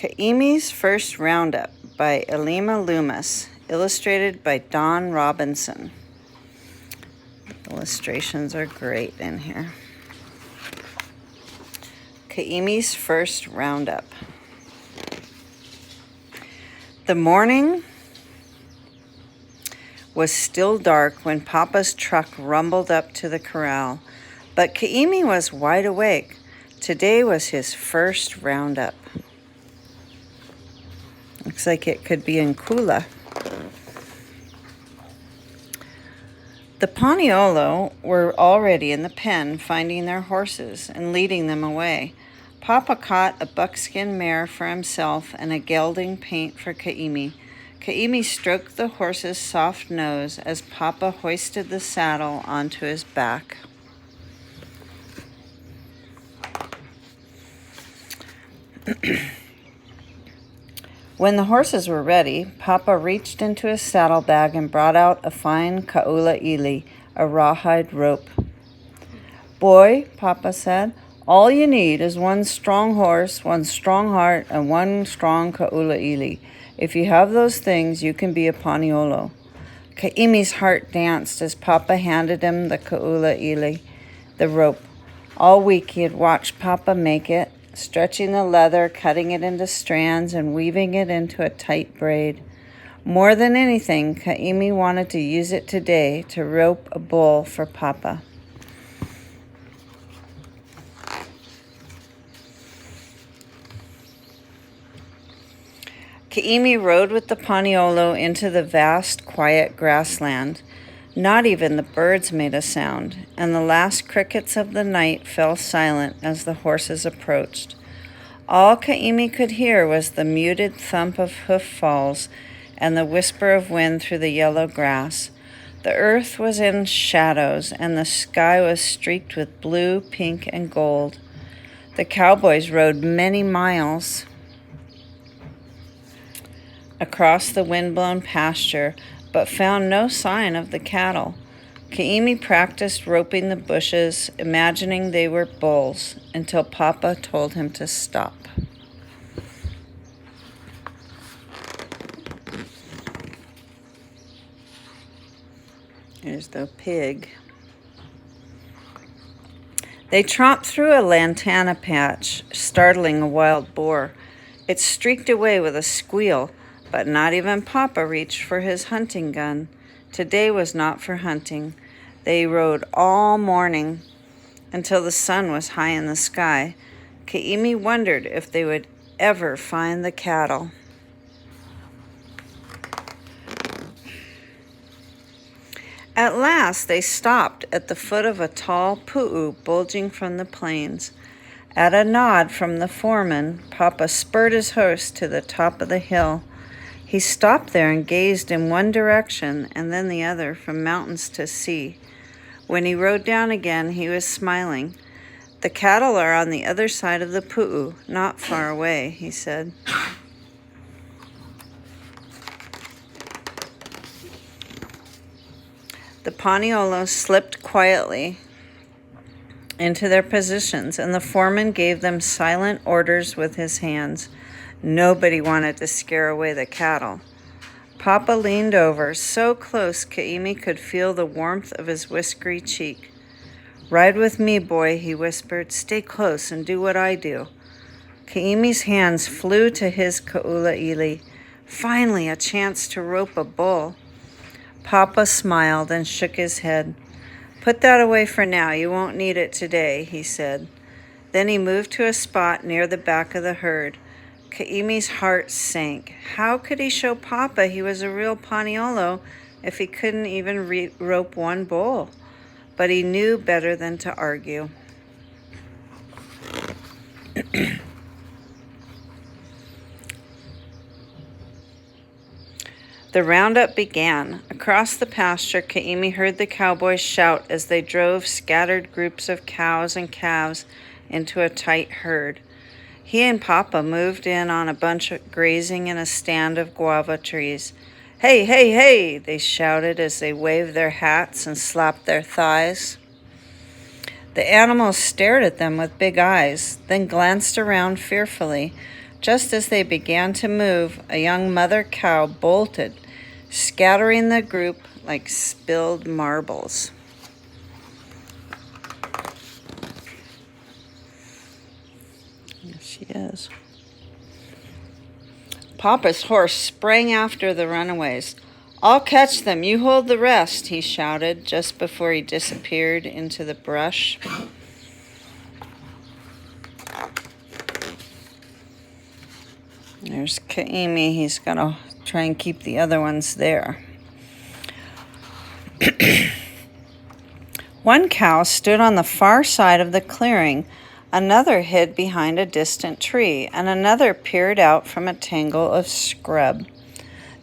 Ka'imi's First Roundup by Elima Loomis, illustrated by Don Robinson. Illustrations are great in here. Ka'imi's First Roundup. The morning was still dark when Papa's truck rumbled up to the corral, but Ka'imi was wide awake. Today was his first roundup. Looks like it could be in Kula. The Paniolo were already in the pen, finding their horses and leading them away. Papa caught a buckskin mare for himself and a gelding paint for Ka'imi. Ka'imi stroked the horse's soft nose as Papa hoisted the saddle onto his back. When the horses were ready, Papa reached into his saddlebag and brought out a fine ka'ula-ili, a rawhide rope. "Boy," Papa said, "all you need is one strong horse, one strong heart, and one strong ka'ula-ili. If you have those things, you can be a paniolo." Ka'imi's heart danced as Papa handed him the ka'ula-ili, the rope. All week he had watched Papa make it, stretching the leather, cutting it into strands, and weaving it into a tight braid. More than anything, Ka'imi wanted to use it today to rope a bull for Papa. Ka'imi rode with the Paniolo into the vast, quiet grassland. Not even the birds made a sound, and the last crickets of the night fell silent as the horses approached. All Ka'imi could hear was the muted thump of hoof falls and the whisper of wind through the yellow grass. The earth was in shadows, and the sky was streaked with blue, pink, and gold. The cowboys rode many miles across the wind-blown pasture, but found no sign of the cattle. Ka'imi practiced roping the bushes, imagining they were bulls, until Papa told him to stop. Here's the pig. They tromped through a lantana patch, startling a wild boar. It streaked away with a squeal, but not even Papa reached for his hunting gun. Today was not for hunting. They rode all morning until the sun was high in the sky. Ka'imi wondered if they would ever find the cattle. At last they stopped at the foot of a tall pu'u bulging from the plains. At a nod from the foreman, Papa spurred his horse to the top of the hill. He stopped there and gazed in one direction and then the other, from mountains to sea. When he rode down again, he was smiling. "The cattle are on the other side of the pu'u, not far away," he said. The Paniolo slipped quietly into their positions, and the foreman gave them silent orders with his hands. Nobody wanted to scare away the cattle. Papa leaned over, so close Ka'imi could feel the warmth of his whiskery cheek. "Ride with me, boy," he whispered. "Stay close and do what I do." Ka'imi's hands flew to his ka'ula-ili. Finally, a chance to rope a bull. Papa smiled and shook his head. "Put that away for now. You won't need it today," he said. Then he moved to a spot near the back of the herd. Ka'imi's heart sank. How could he show Papa he was a real Paniolo if he couldn't even rope one bull? But he knew better than to argue. The roundup began. Across the pasture, Ka'imi heard the cowboys shout as they drove scattered groups of cows and calves into a tight herd. He and Papa moved in on a bunch grazing in a stand of guava trees. "Hey, hey, hey!" they shouted as they waved their hats and slapped their thighs. The animals stared at them with big eyes, then glanced around fearfully. Just as they began to move, a young mother cow bolted, scattering the group like spilled marbles. There she is. Papa's horse sprang after the runaways. "I'll catch them, you hold the rest," he shouted just before he disappeared into the brush. There's Kaimi. He's going to try and keep the other ones there. One cow stood on the far side of the clearing, another hid behind a distant tree, and another peered out from a tangle of scrub.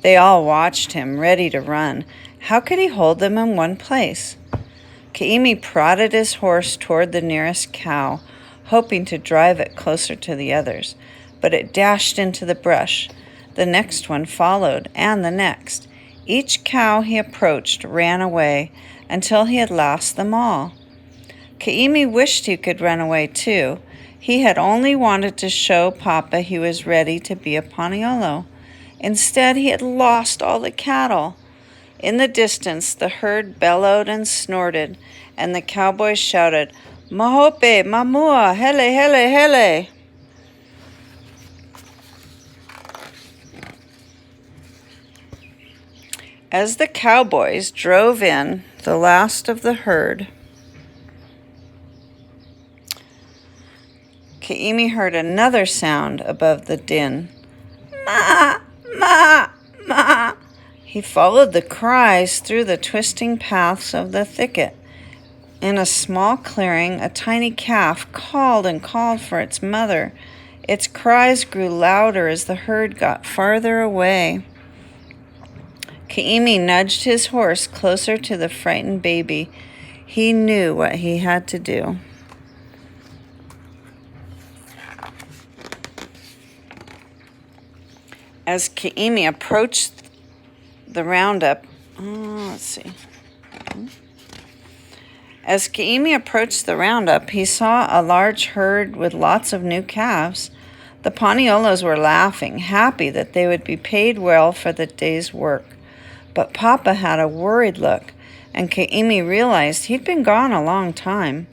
They all watched him, ready to run. How could he hold them in one place? Kaimi prodded his horse toward the nearest cow, hoping to drive it closer to the others, but it dashed into the brush. The next one followed, and the next. Each cow he approached ran away until he had lost them all. Kaimi wished he could run away too. He had only wanted to show Papa he was ready to be a Paniolo. Instead, he had lost all the cattle. In the distance, the herd bellowed and snorted, and the cowboys shouted, "Mahope, mamua, hele, hele, hele." As the cowboys drove in, the last of the herd, Kaimi heard another sound above the din. "Ma, ma, ma." He followed the cries through the twisting paths of the thicket. In a small clearing, a tiny calf called and called for its mother. Its cries grew louder as the herd got farther away. Kaimi nudged his horse closer to the frightened baby. He knew what he had to do. As Kaimi approached the Roundup, As Kaimi approached the Roundup, he saw a large herd with lots of new calves. The Paniolos were laughing, happy that they would be paid well for the day's work. But Papa had a worried look, and Kaimi realized he'd been gone a long time.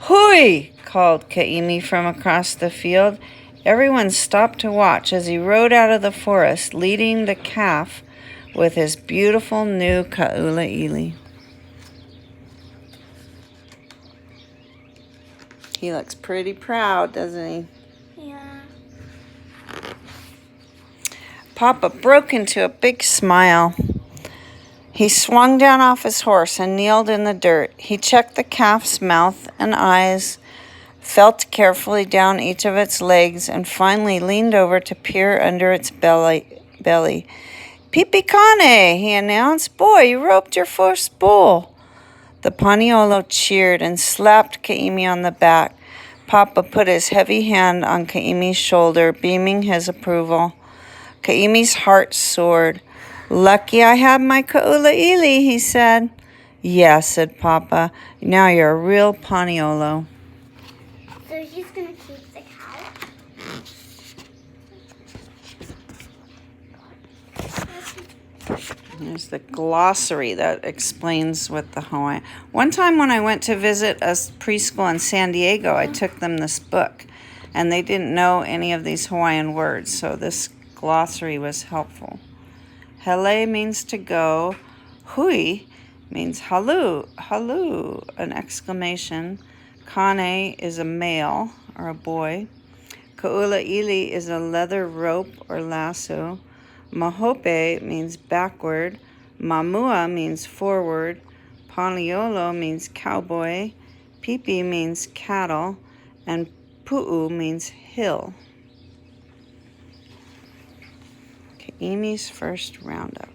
"Hui!" called Kaimi from across the field. Everyone stopped to watch as he rode out of the forest, leading the calf with his beautiful new ka'ulaili. He looks pretty proud, doesn't he? Yeah. Papa broke into a big smile. He swung down off his horse and kneeled in the dirt. He checked the calf's mouth and eyes, felt carefully down each of its legs, and finally leaned over to peer under its belly. "Pipikane," he announced. "Boy, you roped your first bull." The Paniolo cheered and slapped Kaimi on the back. Papa put his heavy hand on Kaimi's shoulder, beaming his approval. Kaimi's heart soared. "Lucky I have my ka'ulaili," he said. "Yes," said Papa. "Now you're a real Paniolo." So he's gonna keep the cow? There's the glossary that explains what the Hawaiian... One time when I went to visit a preschool in San Diego, I took them this book, and they didn't know any of these Hawaiian words, so this glossary was helpful. Hele means to go. Hui means halu, halu, an exclamation. Kane is a male or a boy. Ka'ulaili is a leather rope or lasso. Mahope means backward. Mamua means forward. Paniolo means cowboy. Pipi means cattle. And Pu'u means hill. Kaimi's first Roundup.